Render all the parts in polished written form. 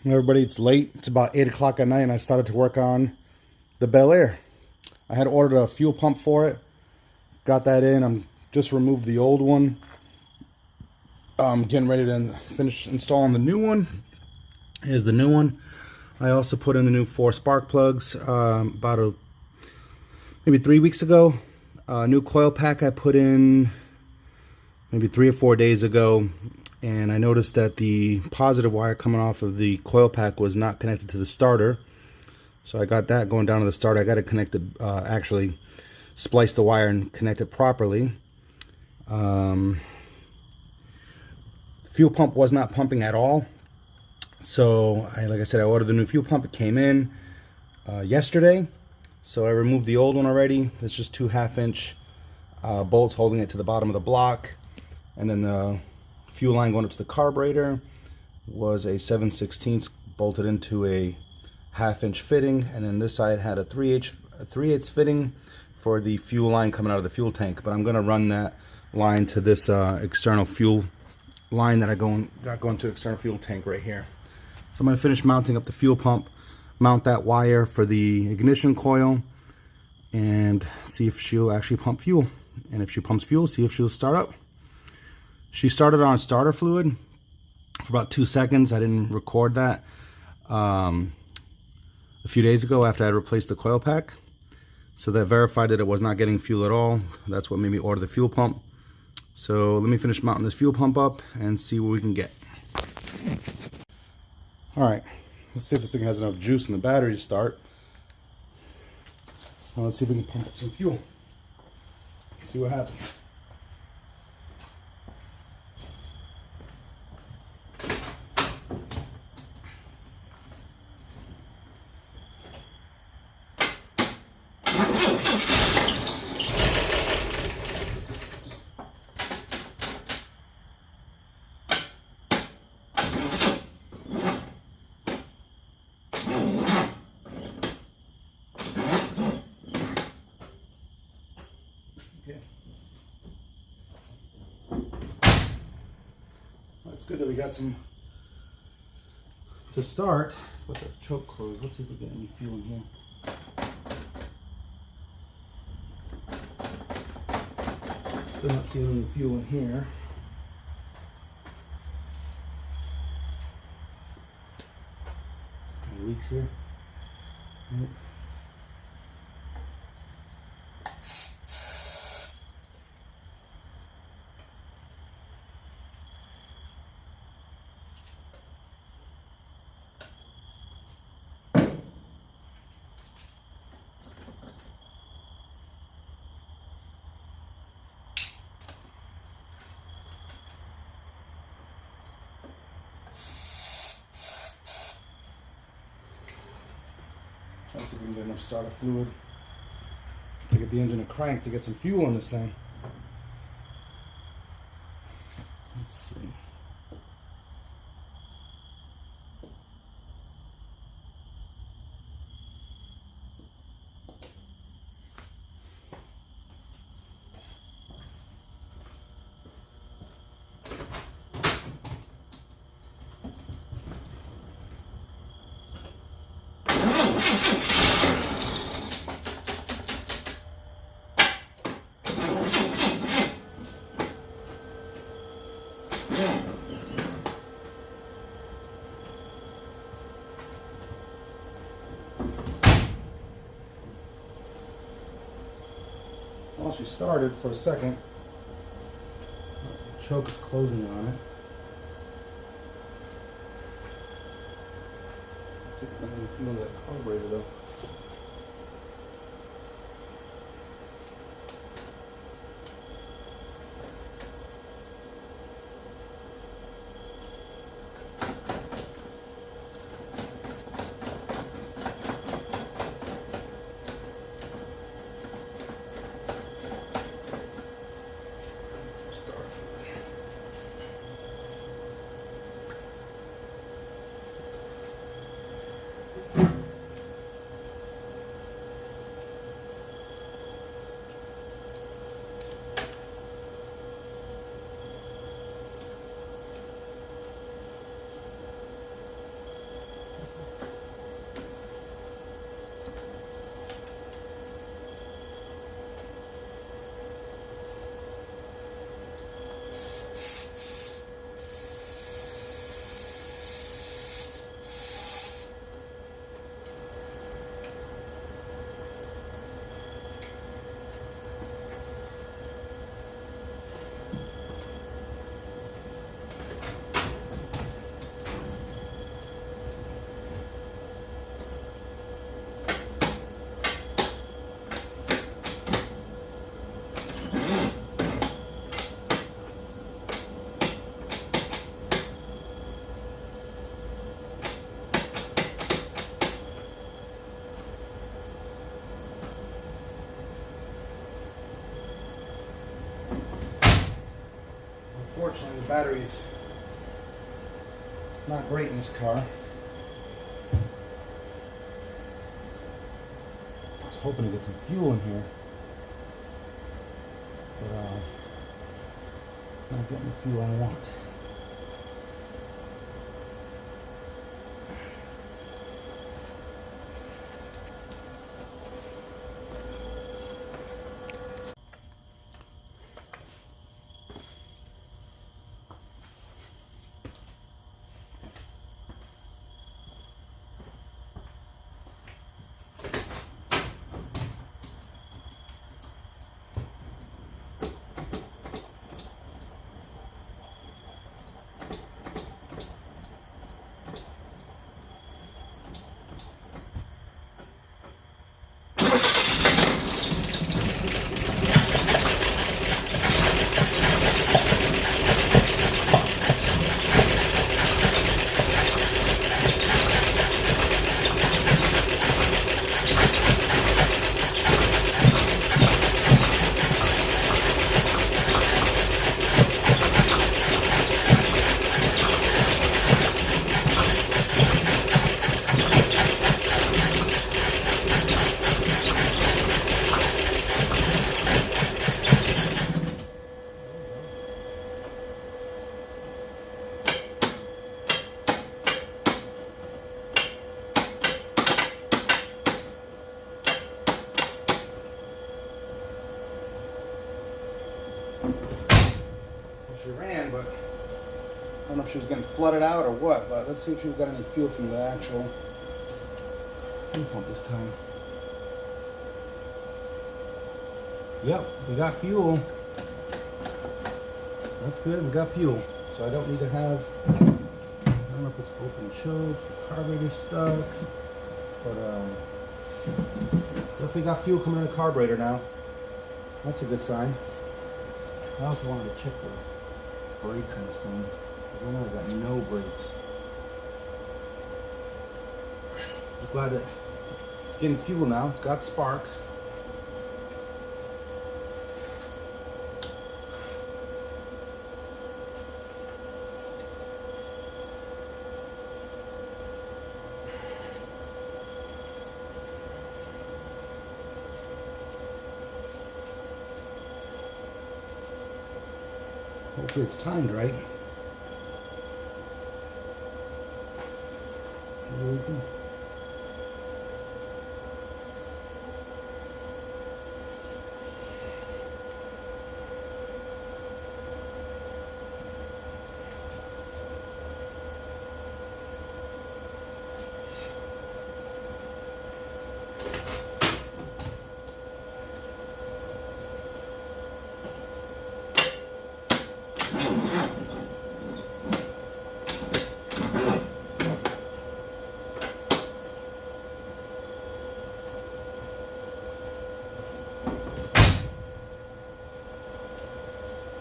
Everybody, it's late. It's about 8 o'clock at night, and I started to work on the Bel Air. I had ordered a fuel pump for it. Got that in. I'm just removed the old one. I'm getting ready to finish installing the new one. Here's the new one. I also put in the new 4 spark plugs maybe 3 weeks ago. New coil pack I put in maybe 3 or 4 days ago. And I noticed that the positive wire coming off of the coil pack was not connected to the starter. So I got that going down to the starter. I got it connected, actually splice the wire and connect it properly. The fuel pump was not pumping at all. So like I said, I ordered the new fuel pump. It came in yesterday. So I removed the old one already. It's just 2 1/2-inch bolts holding it to the bottom of the block. And then the fuel line going up to the carburetor was a 7/16 bolted into a 1/2-inch fitting, and then this side had a 3/8 fitting for the fuel line coming out of the fuel tank. But I'm going to run that line to this external fuel line that I got going to external fuel tank right here. So I'm going to finish mounting up the fuel pump, mount that wire for the ignition coil, and see if she'll actually pump fuel. And if she pumps fuel, see if she'll start up. She started on starter fluid for about 2 seconds. I didn't record that a few days ago after I replaced the coil pack. So that verified that it was not getting fuel at all. That's what made me order the fuel pump. So let me finish mounting this fuel pump up and see what we can get. All right, let's see if this thing has enough juice in the battery to start. Now let's see if we can pump up some fuel. See what happens. It's good that we got some to start with the choke closed. Let's see if we get any fuel in here. Still not seeing any fuel in here. Any leaks here? Nope. Let's see if we can get enough starter fluid to get the engine a crank to get some fuel in this thing. Let's see. Well, she started for a second. The choke is closing on it. Let's see if I can feel that carburetor though. Unfortunately, the battery is not great in this car. I was hoping to get some fuel in here, but not getting the fuel I want. She ran, but I don't know if she was getting flooded out or what, but let's see if we've got any fuel from the actual fuel pump this time. Yep, we got fuel. That's good, we got fuel. So I don't need to have, I don't know if it's open choke, the carburetor's stuck, but definitely got fuel coming in the carburetor now. That's a good sign. I also wanted to check the brakes on this thing. I don't know, I got no brakes. Just glad that it's getting fuel now. It's got spark. Hopefully it's timed right. Here we go.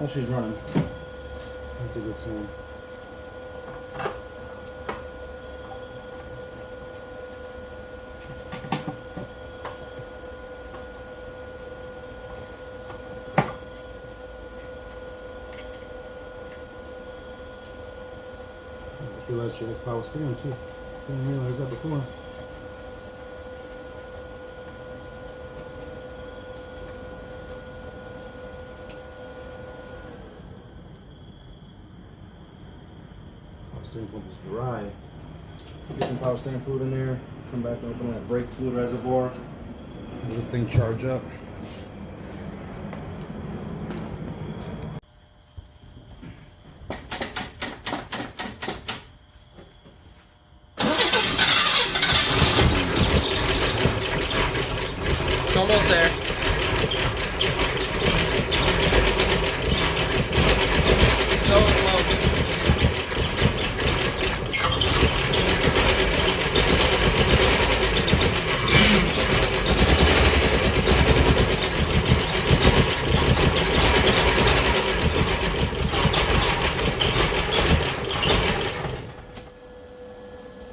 Oh, she's running. That's a good sign. I just realized she has power steering too. Didn't realize that before. Steering pump is dry. Get some power steering fluid in there. Come back and open that brake fluid reservoir. Let this thing charge up. It's almost there.